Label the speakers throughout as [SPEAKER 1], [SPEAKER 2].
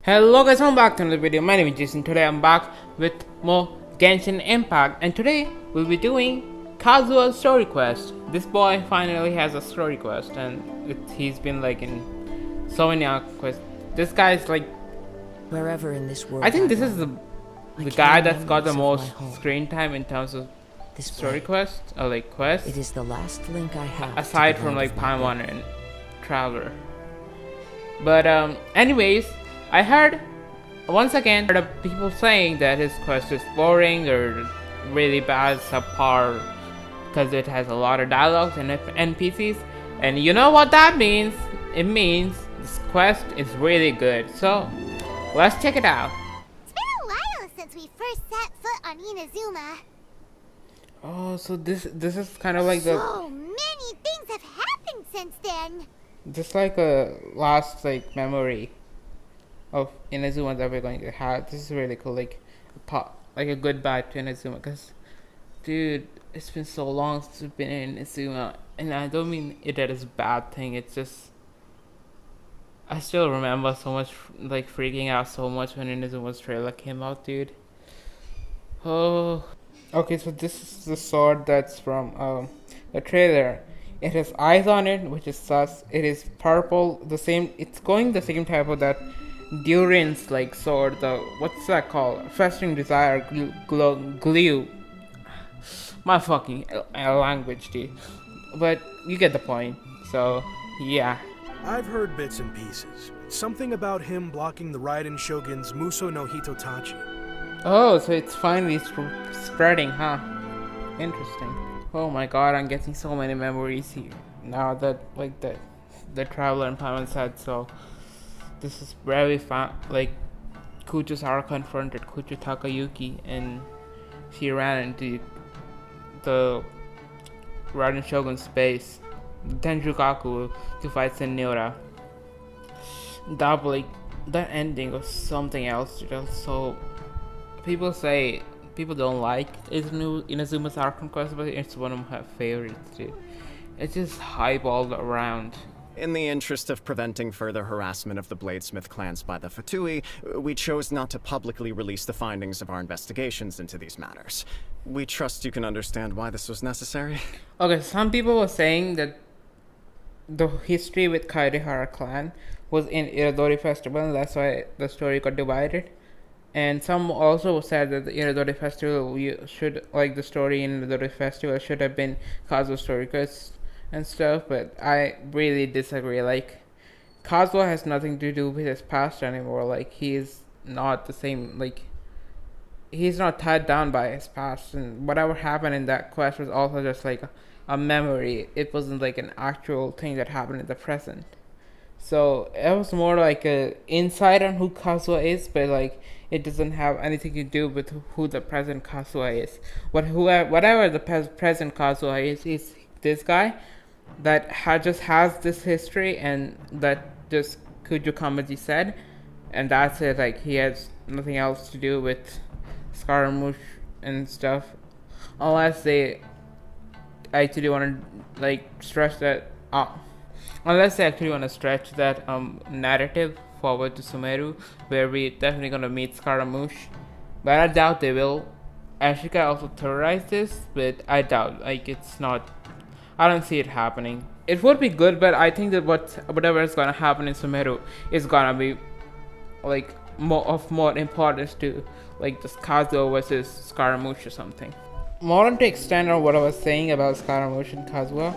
[SPEAKER 1] Hello guys, welcome back to another video. My name is Jason. Today I'm back with more Genshin Impact, and today we'll be doing Kazuha's story quest. This boy finally has a story quest, and he's been like in so many quests. This guy's like
[SPEAKER 2] wherever in this world.
[SPEAKER 1] I think this is the guy that's got the most screen time in terms of
[SPEAKER 2] this
[SPEAKER 1] story quest or like quests.
[SPEAKER 2] It is the last link I have.
[SPEAKER 1] Aside from like Paimon and Traveler. But anyways, I heard once again of people saying that his quest is boring or really bad, subpar, because it has a lot of dialogues and NPCs. And you know what that means? It means this quest is really good. So let's check it out.
[SPEAKER 3] It's been a while since we first set foot on Inazuma.
[SPEAKER 1] Oh, so this is kind of like
[SPEAKER 3] so many things have happened since then.
[SPEAKER 1] Just like a last like memory of Inazuma that we're going to have. This is really cool, like a goodbye to Inazuma, because dude, it's been so long since we've been in Inazuma, and I don't mean it as a bad thing. It's just I still remember so much, like freaking out so much when Inazuma's trailer came out, dude. Oh, okay, so this is the sword that's from the trailer. It has eyes on it, which is sus. It is purple, the same. It's going the same type of that Durin's like sword. The what's that called? Festering Desire glue. My fucking language, dude. But you get the point. So yeah.
[SPEAKER 4] I've heard bits and pieces. Something about him blocking the Raiden Shogun's Muso no Hitotachi.
[SPEAKER 1] Oh, so it's finally spreading, huh? Interesting. Oh my god, I'm getting so many memories here now that like the Traveler and Paimon said so. This is very fun. Like Kuchihara confronted Kuchu Takayuki, and she ran into the Raiden Shogun's base, Tenjukaku, to fight Senora. That ending was something else. Just so people say. People don't like Inazuma's Archon quest, but it's one of my favorites, dude. It's just hype all around.
[SPEAKER 5] In the interest of preventing further harassment of the Bladesmith clans by the Fatui, we chose not to publicly release the findings of our investigations into these matters. We trust you can understand why this was necessary.
[SPEAKER 1] Okay, some people were saying that the history with Kairihara clan was in Iridori Festival, and that's why the story got divided. And some also said that the Iridori Festival, the story in Iridori Festival should have been Kazuha's story quest and stuff, but I really disagree. Like, Kazuha has nothing to do with his past anymore. Like, he's not the same, like, he's not tied down by his past, and whatever happened in that quest was also just like a memory. It wasn't like an actual thing that happened in the present. So it was more like a insight on who Kazuha is, but like it doesn't have anything to do with who the present Kazuha is. Whatever the present Kazuha is this guy that just has this history, and that just Kujo Kamaji said, and that's it. Like he has nothing else to do with Scaramouche and stuff, unless they actually want to like stretch that out. Unless they actually want to stretch that narrative forward to Sumeru, where we definitely gonna meet Scaramouche, but I doubt they will. Ashika also theorized this, but I doubt. Like it's not. I don't see it happening. It would be good, but I think that whatever is gonna happen in Sumeru is gonna be like more importance to like just Kazuha versus Scaramouche or something. More to extend on what I was saying about Scaramouche and Kazuha,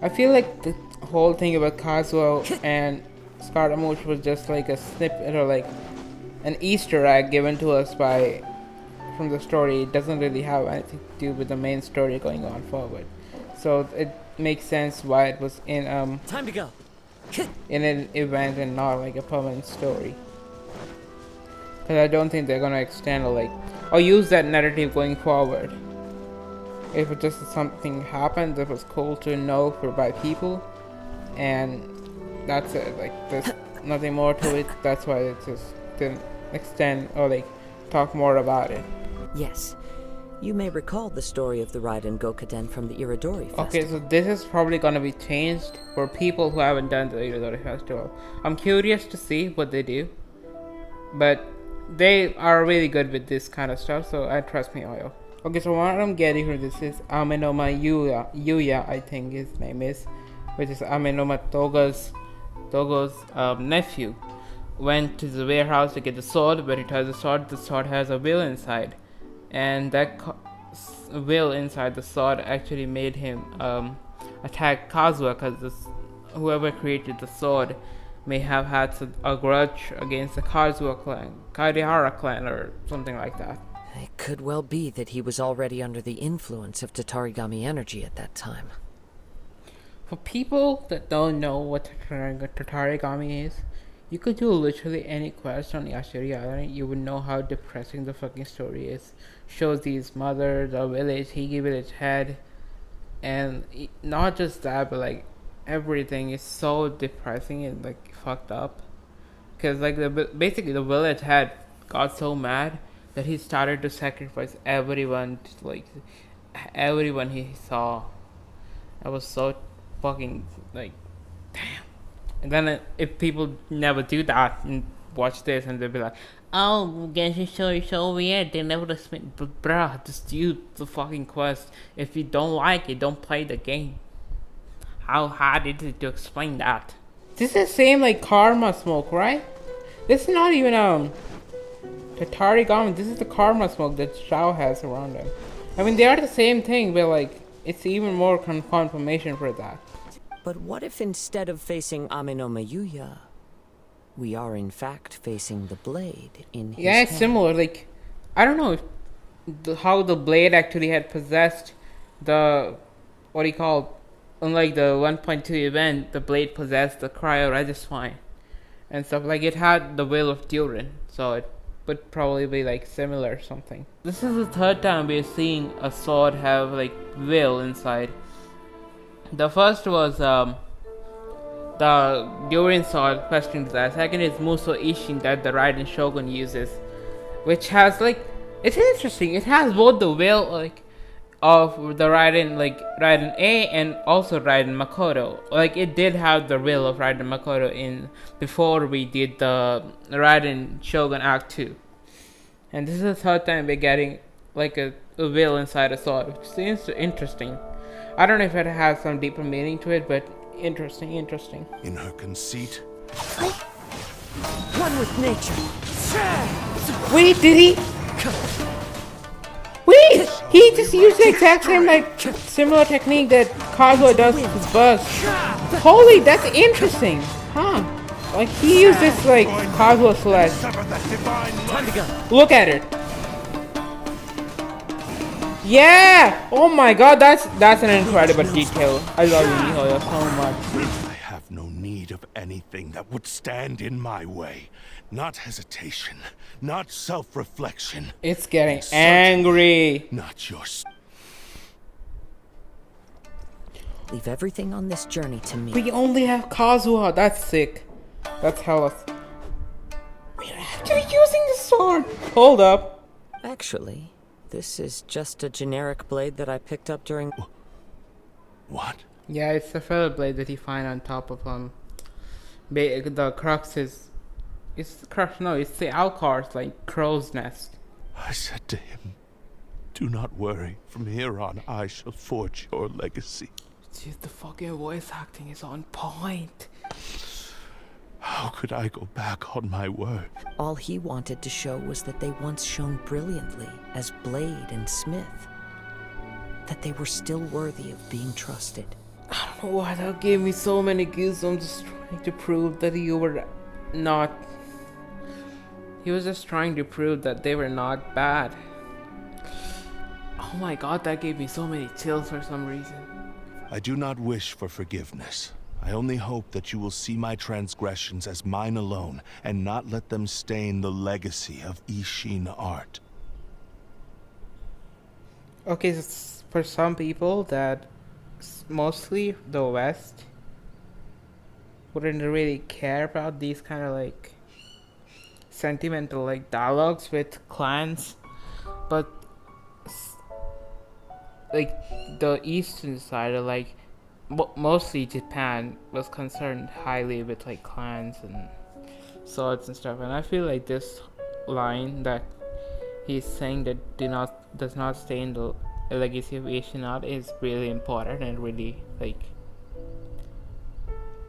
[SPEAKER 1] I feel like the whole thing about Kazuha and Scaramouche was just like a snippet or like an Easter egg given to us from the story. It doesn't really have anything to do with the main story going on forward. So it makes sense why it was in
[SPEAKER 2] time to go.
[SPEAKER 1] in an event and not like a permanent story. Because I don't think they're gonna extend or use that narrative going forward. If it just something happened that was cool to know by people, and that's it. Like there's nothing more to it. That's why it just didn't extend or like talk more about it.
[SPEAKER 2] Yes, you may recall the story of the Raiden Gokaden from the Iridori Festival.
[SPEAKER 1] Okay, so this is probably gonna be changed for people who haven't done the Iridori Festival. I'm curious to see what they do. but they are really good with this kind of stuff, so I trust Mihoyo. Okay, so what I'm getting from this is Amenoma Yuya, I think his name is, which is Amenoma Togo's nephew, went to the warehouse to get the sword, but he has the sword has a will inside, and that will inside the sword actually made him attack Kazuha, because whoever created the sword may have had a grudge against the Kairihara clan or something like that.
[SPEAKER 2] It could well be that he was already under the influence of Tatarigami energy at that time.
[SPEAKER 1] For people that don't know what Tatarigami is, you could do literally any quest on Yashiri Island, you would know how depressing the fucking story is. Shows his mother, the village, Higi village head, and not just that, but like everything is so depressing and like fucked up. Cause like basically the village head got so mad that he started to sacrifice everyone, like everyone he saw. I was so fucking like, damn. And then if people never do that and watch this, and they'll be like, "Oh, Genshin story so weird. They never explain." But bruh, just do the fucking quest. If you don't like it, don't play the game. How hard is it to explain that? This is the same like karma smoke, right? This is not even Tatarigami. This is the karma smoke that Shao has around him. I mean, they are the same thing, but like it's even more confirmation for that.
[SPEAKER 2] But what if instead of facing Amenoma Yuya, we are in fact facing the blade in his
[SPEAKER 1] Yeah, it's
[SPEAKER 2] hand?
[SPEAKER 1] similar. Like, I don't know if how the blade actually had possessed the, what do you call, unlike the 1.2 event, the blade possessed the cryo registine and stuff. Like, it had the will of Durin, so it would probably be like similar or something. This is the third time we're seeing a sword have like will inside. The first was the Durin sword, question to that. Second is Muso Isshin that the Raiden Shogun uses, which has like, it's interesting. It has both the will like of the Raiden, like Raiden A, and also Raiden Makoto. Like it did have the will of Raiden Makoto in before we did the Raiden Shogun Act 2, and this is the third time we're getting like a will inside a sword, which seems interesting. I don't know if it has some deeper meaning to it, but interesting.
[SPEAKER 6] In her conceit,
[SPEAKER 2] One with nature.
[SPEAKER 1] Wait, did he? Wait, he just used the exact same like similar technique that Kazuha does with his buzz. Holy, that's interesting, huh? Like he used this like Kazuha slash.
[SPEAKER 6] sever that divine life.
[SPEAKER 1] Look at it. Yeah! Oh my god, that's an incredible detail. I love Mihoyo so much.
[SPEAKER 6] I have no need of anything that would stand in my way. Not hesitation, not self-reflection,
[SPEAKER 1] It's getting angry.
[SPEAKER 6] not yours.
[SPEAKER 2] Leave everything on this journey to me.
[SPEAKER 1] We only have Kazuha. That's sick. That's hella. We're actually using the sword. Hold up.
[SPEAKER 2] Actually, this is just a generic blade that I picked up during...
[SPEAKER 6] What?
[SPEAKER 1] Yeah, it's the feather blade that you find on top of the crux is. It's the crux. No, it's the Alcar's like crow's nest.
[SPEAKER 6] I said to him, do not worry. From here on, I shall forge your legacy.
[SPEAKER 1] Jeez, the fucking voice acting is on point.
[SPEAKER 6] How could I go back on my word?
[SPEAKER 2] All he wanted to show was that they once shone brilliantly as Blade and Smith. That they were still worthy of being trusted.
[SPEAKER 1] I don't know why that gave me so many goosebumps, just trying to prove that you were not. He was just trying to prove that they were not bad. Oh my god, that gave me so many chills for some reason.
[SPEAKER 6] I do not wish for forgiveness. I only hope that you will see my transgressions as mine alone, and not let them stain the legacy of Isshin art.
[SPEAKER 1] Okay, so for some people that mostly the West wouldn't really care about these kind of like sentimental like dialogues with clans, but like the eastern side of like mostly Japan was concerned highly with like clans and swords and stuff. And I feel like this line that he's saying that does not stain the legacy of Asian art is really important and really like.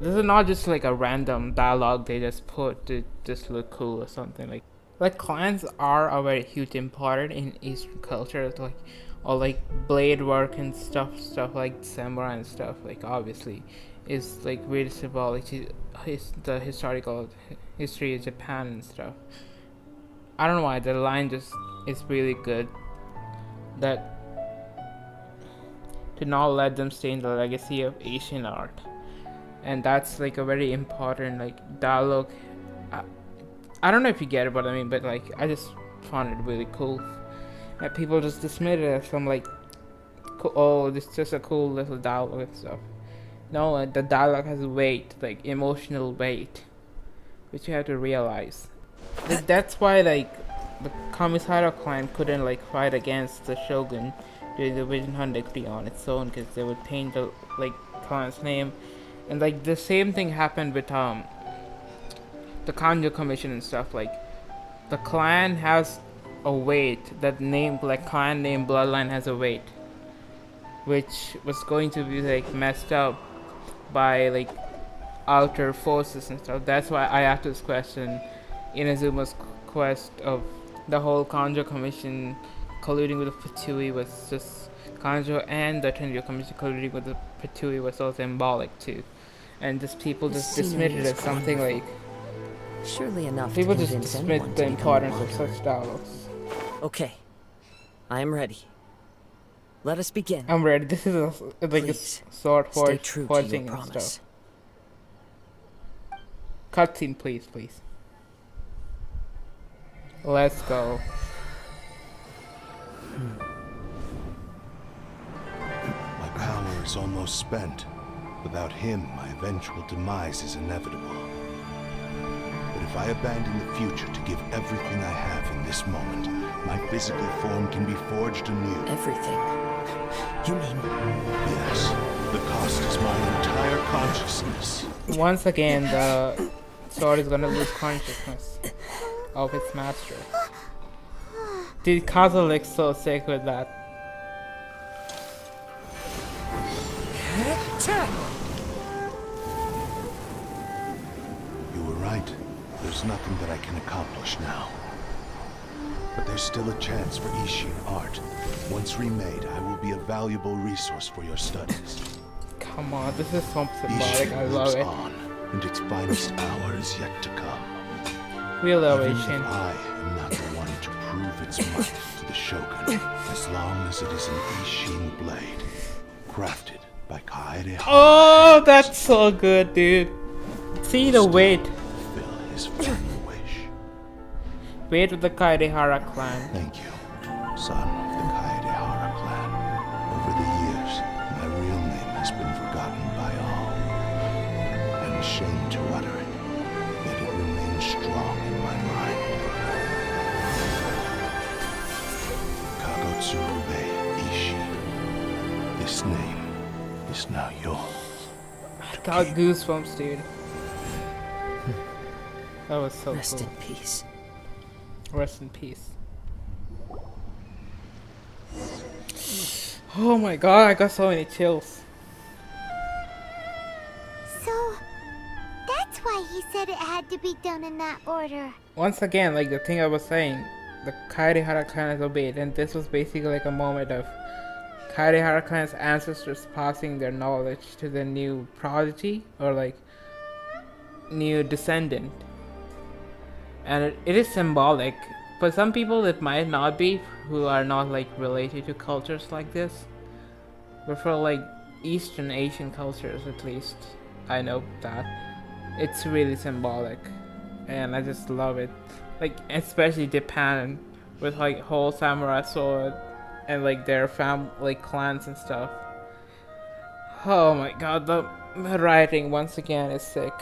[SPEAKER 1] This is not just like a random dialogue they just put to just look cool or something. Like clans are a very huge important in Eastern culture, like or like blade work and stuff like samurai and stuff. Like obviously, is like really symbolic to the historical history of Japan and stuff. I don't know why the line just is really good. That to not let them stain the legacy of Asian art, and that's like a very important like dialogue. I don't know if you get it, but I mean, but like I just found it really cool. And people just dismiss it as some like, oh, this is just a cool little dialogue and stuff. No, the dialogue has weight, like emotional weight, which you have to realize. That's why like the Kamisara clan couldn't like fight against the shogun during the Vision Hunt decree on its own, because they would paint the like clan's name, and like the same thing happened with the Kanjo Commission and stuff. Like the clan has a weight, that name, like clan name bloodline has a weight, which was going to be like messed up by like outer forces and stuff. That's why Ayato's question, Inazuma's quest of the whole Kanjo Commission colluding with the Fatui was just Kanjo, and the Tenryo Commission colluding with the Fatui was so symbolic too. And just people just dismiss it as something like,
[SPEAKER 2] surely enough
[SPEAKER 1] people
[SPEAKER 2] to
[SPEAKER 1] just
[SPEAKER 2] convince
[SPEAKER 1] dismiss
[SPEAKER 2] anyone
[SPEAKER 1] the
[SPEAKER 2] to become a
[SPEAKER 1] importance of
[SPEAKER 2] wanderer.
[SPEAKER 1] such dialogues.
[SPEAKER 2] Okay, I am ready. Let us begin.
[SPEAKER 1] I'm ready. This is like
[SPEAKER 2] Please,
[SPEAKER 1] a sword
[SPEAKER 2] stay true to
[SPEAKER 1] forging
[SPEAKER 2] your
[SPEAKER 1] and
[SPEAKER 2] promise.
[SPEAKER 1] stuff. Cutscene, please. Let's go.
[SPEAKER 6] My power is almost spent. Without him, my eventual demise is inevitable. But if I abandon the future to give everything I have in this moment, my physical form can be forged anew.
[SPEAKER 2] Everything? You mean...
[SPEAKER 6] Yes, the cost is my entire consciousness.
[SPEAKER 1] Once again, the sword is gonna lose consciousness of its master. Dude, Kazuha looks so sick with that.
[SPEAKER 6] You were right. There's nothing that I can accomplish now. But there's still a chance for Isshin art. Once remade, I will be a valuable resource for your studies.
[SPEAKER 1] Come on, this is so symbolic.
[SPEAKER 6] Isshin
[SPEAKER 1] I love
[SPEAKER 6] lives
[SPEAKER 1] it.
[SPEAKER 6] on, and its finest hour is yet to come.
[SPEAKER 1] We love
[SPEAKER 6] Even
[SPEAKER 1] Isshin.
[SPEAKER 6] if I am not the one to prove its might to the Shogun, as long as it is an Isshin blade, crafted by Kaede
[SPEAKER 1] Oh, that's so good, dude. See the weight.
[SPEAKER 6] fulfill his final wish.
[SPEAKER 1] Weight of the Kairihara clan.
[SPEAKER 6] Thank you, son of the Kaedehara clan. Over the years, my real name has been forgotten by all. I'm ashamed to utter it, yet it remains strong in my mind. Kagotsurube Isshin. This name is now yours.
[SPEAKER 1] I got goosebumps, dude. That was so
[SPEAKER 2] Rest
[SPEAKER 1] cool.
[SPEAKER 2] in peace.
[SPEAKER 1] Rest in peace. Oh my god, I got so many chills.
[SPEAKER 3] So, that's why he said it had to be done in that order.
[SPEAKER 1] Once again, like the thing I was saying, the Kairihara clan has obeyed, and this was basically like a moment of Kairihara clan's ancestors passing their knowledge to the new prodigy, or like new descendant. And it is symbolic. For some people it might not be, who are not like related to cultures like this. But for like Eastern Asian cultures at least, I know that it's really symbolic. And I just love it. Like especially Japan with like whole samurai sword and like their like clans and stuff. Oh my god, the writing once again is sick.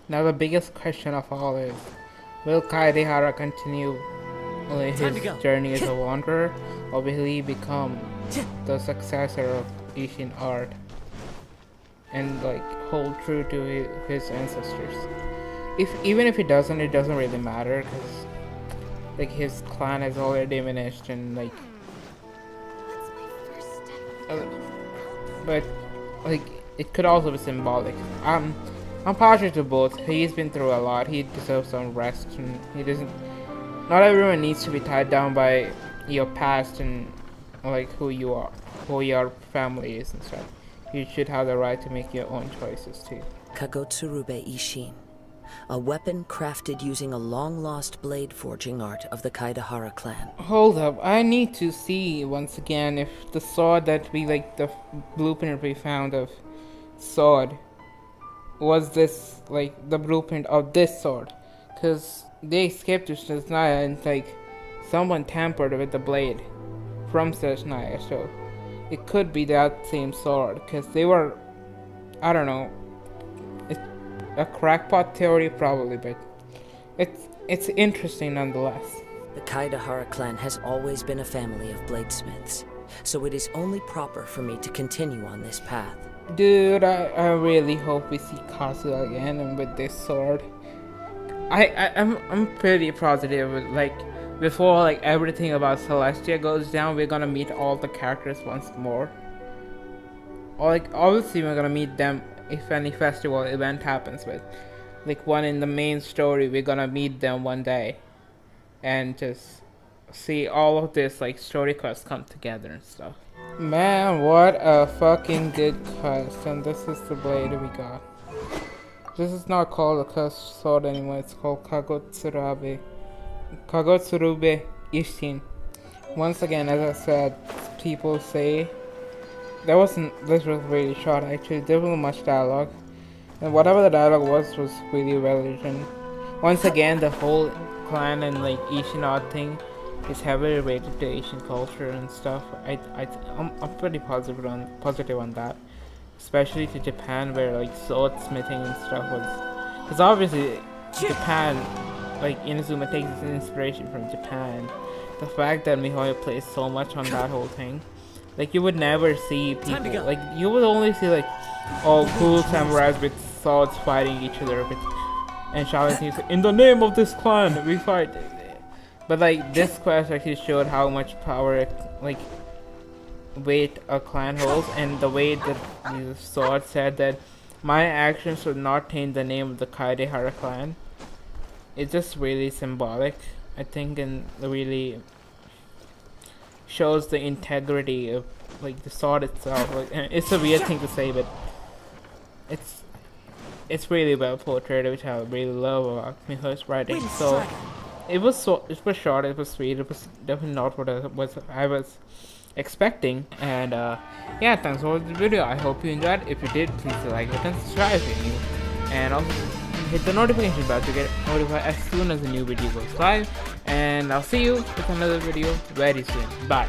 [SPEAKER 1] Now the biggest question of all is, will Kaedehara continue his journey as a wanderer, or will he become the successor of Isshin art and like hold true to his ancestors? even if it doesn't really matter, because like his clan has already diminished, and like but like it could also be symbolic. I'm partial to both. He's been through a lot. He deserves some rest, and he doesn't. Not everyone needs to be tied down by your past and like who you are, who your family is and stuff. You should have the right to make your own choices too.
[SPEAKER 2] Kagotsurube Isshin, a weapon crafted using a long-lost blade forging art of the Kaidahara clan.
[SPEAKER 1] Hold up, I need to see once again if the sword that we like, the blueprint we found of sword, was this like the blueprint of this sword, because they escaped to Sesnaya and like someone tampered with the blade from Sesnaya, so it could be that same sword, because they were, I don't know, it's a crackpot theory probably, but it's interesting nonetheless.
[SPEAKER 2] The Kaidahara clan has always been a family of bladesmiths, so it is only proper for me to continue on this path.
[SPEAKER 1] Dude, I really hope we see Kazuha again and with this sword. I'm pretty positive with, like, before like everything about Celestia goes down, we're gonna meet all the characters once more. Or like obviously we're gonna meet them if any festival event happens, but like one in the main story we're gonna meet them one day and just see all of this like story quests come together and stuff. Man, what a fucking good quest. And this is the blade we got. This is not called a cursed sword anymore, it's called Kagotsurube Isshin. Once again, as I said, people say this was really short actually. There wasn't much dialogue, and whatever the dialogue was really well written. Once again, the whole clan and like Isshin art thing is heavily related to Asian culture and stuff. I'm pretty positive on that, especially to Japan, where like swordsmithing and stuff was, because obviously Japan, like Inazuma takes its inspiration from Japan. The fact that Mihoyo plays so much on that whole thing, like you would never see people, like you would only see like all cool samurais with swords fighting each other and shouting things in the name of this clan we fight. But like this quest actually showed how much power, like weight a clan holds, and the way that the sword said that my actions would not taint the name of the Kaidahara clan. It's just really symbolic, I think, and really shows the integrity of like the sword itself. Like, it's a weird thing to say, but it's really well portrayed, which I really love about Mihoyo's writing. So it was short, it was sweet, it was definitely not what I was expecting. And yeah, thanks for watching the video. I hope you enjoyed. If you did, please like it and subscribe if you're new, and also hit the notification bell to get notified as soon as a new video goes live. And I'll see you with another video very soon. Bye.